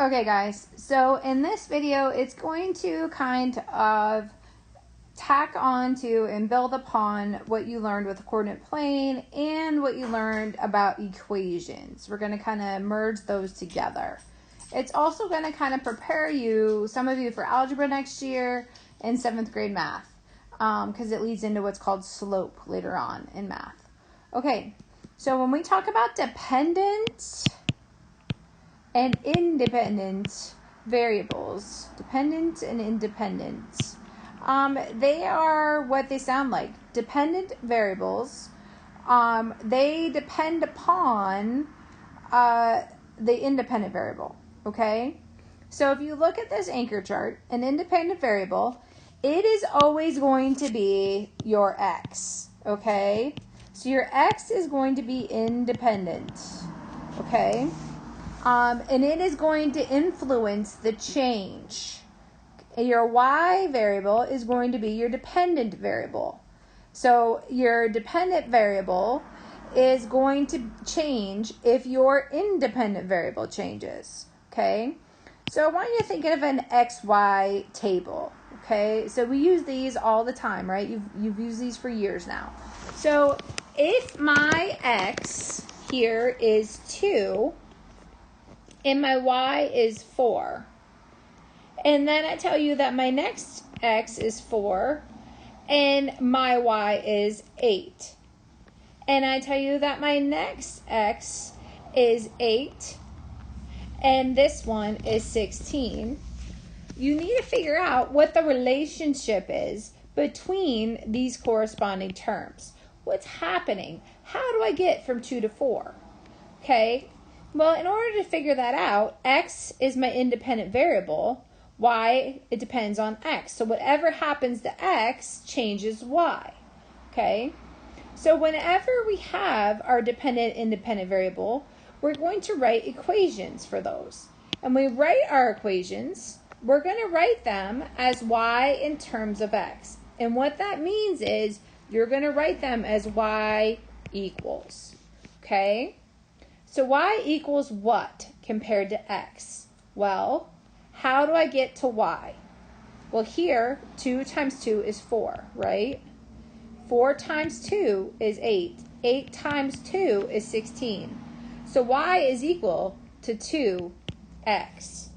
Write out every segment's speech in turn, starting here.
Okay guys, so in this video, it's going to kind of tack on to and build upon what you learned with the coordinate plane and what you learned about equations. We're going to kind of merge those together. It's also going to kind of prepare you, some of you, for algebra next year and 7th grade math, because it leads into what's called slope later on in math. Okay, so when we talk about dependent and independent variables, dependent and independent, they are what they sound like. Dependent variables, they depend upon the independent variable, okay? So if you look at this anchor chart, an independent variable, it is always going to be your x, okay? So your x is going to be independent, okay? And it is going to influence the change. Your y variable is going to be your dependent variable. So your dependent variable is going to change if your independent variable changes, okay? So I want you to think of an XY table, okay? So we use these all the time, right? You've used these for years now. So if my x here is 2, and my y is 4. And then I tell you that my next x is 4, and my y is 8. And I tell you that my next x is 8, and this one is 16. You need to figure out what the relationship is between these corresponding terms. What's happening? How do I get from 2 to 4? Okay. Well, in order to figure that out, x is my independent variable. Y, it depends on x. So whatever happens to x changes y. Okay? So whenever we have our dependent independent variable, we're going to write equations for those. And we write our equations, we're going to write them as y in terms of x. And what that means is you're going to write them as y equals. Okay? So y equals what compared to x? Well, how do I get to y? Well, here, 2 times 2 is 4, right? 4 times 2 is 8. 8 times 2 is 16. So y is equal to 2x.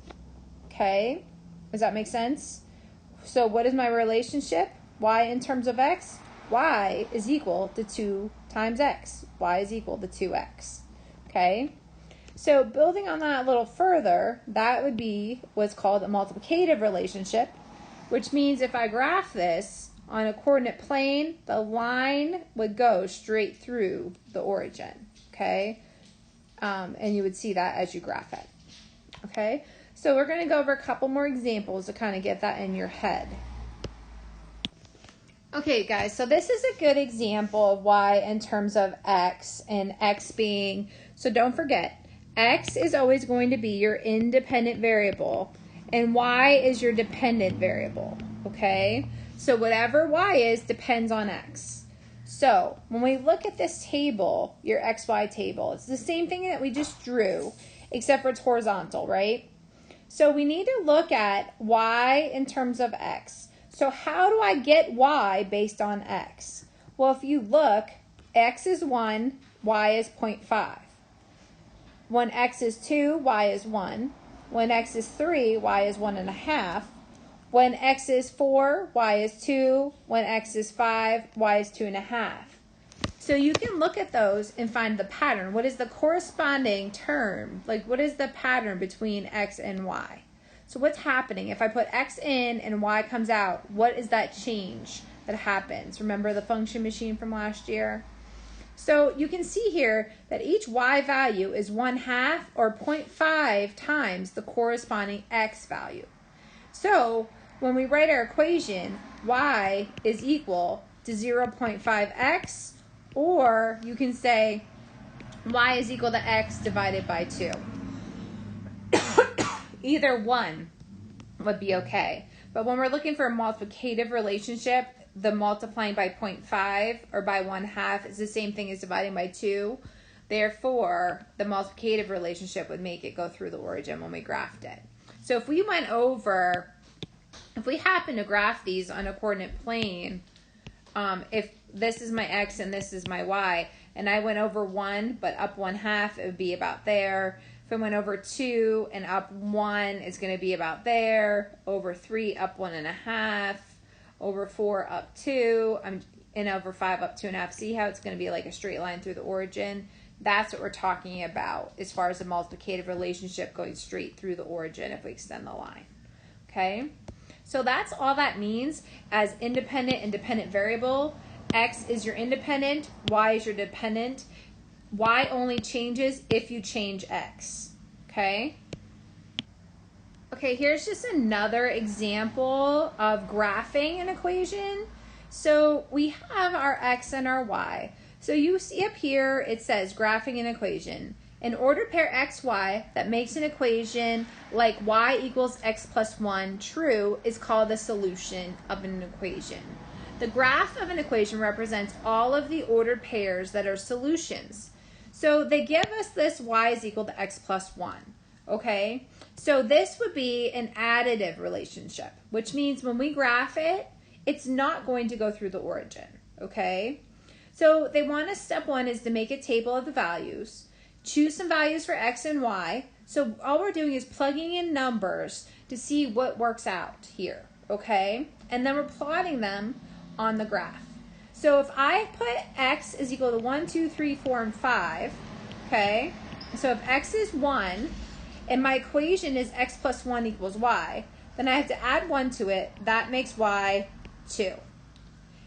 Okay? Does that make sense? So what is my relationship? Y in terms of x? Y is equal to 2 times x. Y is equal to 2x. Okay, so building on that a little further, that would be what's called a multiplicative relationship, which means if I graph this on a coordinate plane, the line would go straight through the origin, okay? And you would see that as you graph it, okay? So we're going to go over a couple more examples to kind of get that in your head. Okay, guys, so this is a good example of y in terms of x, and x being, so don't forget, x is always going to be your independent variable, and y is your dependent variable, okay? So whatever y is depends on x. So when we look at this table, your xy table, it's the same thing that we just drew, except for it's horizontal, right? So we need to look at y in terms of x. So how do I get y based on x? Well, if you look, x is 1, y is 0.5. When x is 2, y is 1. When x is 3, y is 1.5. When x is 4, y is 2. When x is 5, y is 2.5. So you can look at those and find the pattern. What is the corresponding term? Like, what is the pattern between x and y? So what's happening? If I put x in and y comes out, what is that change that happens? Remember the function machine from last year? So you can see here that each y value is 1/2 or 0.5 times the corresponding x value. So when we write our equation, y is equal to 0.5x, or you can say y is equal to x divided by 2. Either one would be okay. But when we're looking for a multiplicative relationship, the multiplying by 0.5 or by 1/2 is the same thing as dividing by 2. Therefore, the multiplicative relationship would make it go through the origin when we graphed it. So if we happen to graph these on a coordinate plane, if this is my x and this is my y, and I went over 1 but up 1/2, it would be about there. If I went over 2 and up 1, it's going to be about there. Over 3, up 1.5. Over 4, up 2. And over 5, up 2.5. See how it's going to be like a straight line through the origin? That's what we're talking about as far as the multiplicative relationship going straight through the origin if we extend the line. Okay? So that's all that means as independent and dependent variable. X is your independent, y is your dependent. Y only changes if you change x. Okay? Okay, here's just another example of graphing an equation. So we have our x and our y. So you see up here it says graphing an equation. An ordered pair x, y that makes an equation like y equals x plus 1 true is called the solution of an equation. The graph of an equation represents all of the ordered pairs that are solutions. So they give us this y is equal to x plus 1. Okay? So this would be an additive relationship, which means when we graph it, it's not going to go through the origin. Okay? So they want us, step 1 is to make a table of the values. Choose some values for x and y. So all we're doing is plugging in numbers to see what works out here, okay? And then we're plotting them on the graph. So if I put x is equal to 1, 2, 3, 4, and 5, okay? So if x is 1 and my equation is x plus 1 equals y, then I have to add 1 to it. That makes y 2.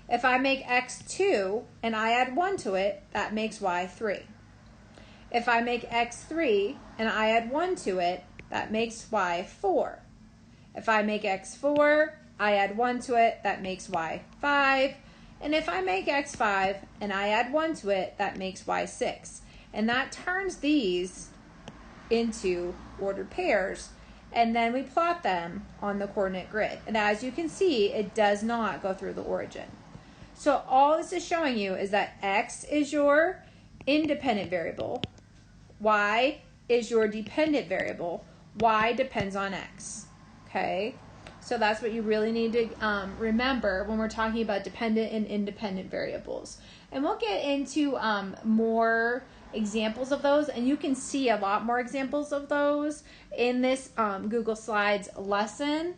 If I make x 2 and I add 1 to it, that makes y 3. If I make x 3 and I add 1 to it, that makes y 4. If I make x 4, I add 1 to it, that makes y 5. And if I make x 5 and I add 1 to it, that makes y 6. And that turns these into ordered pairs. And then we plot them on the coordinate grid. And as you can see, it does not go through the origin. So all this is showing you is that x is your independent variable. Y is your dependent variable. Y depends on x. Okay? So that's what you really need to remember when we're talking about dependent and independent variables. And we'll get into more examples of those, and you can see a lot more examples of those in this Google Slides lesson,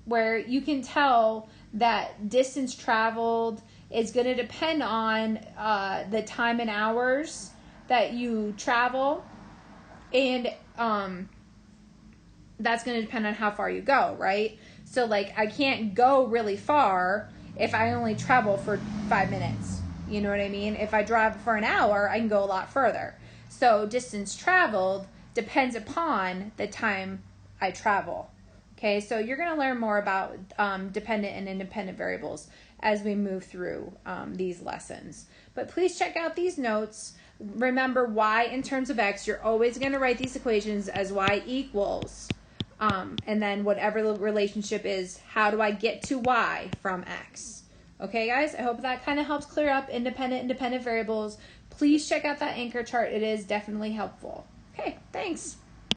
where you can tell that distance traveled is going to depend on the time and hours that you travel, and that's going to depend on how far you go, right? So like I can't go really far if I only travel for 5 minutes. You know what I mean? If I drive for an hour, I can go a lot further. So distance traveled depends upon the time I travel. Okay, so you're going to learn more about dependent and independent variables as we move through these lessons. But please check out these notes. Remember, y in terms of x, you're always going to write these equations as y equals. And then whatever the relationship is, how do I get to y from x? Okay, guys, I hope that kind of helps clear up independent and dependent variables. Please check out that anchor chart. It is definitely helpful. Okay, thanks.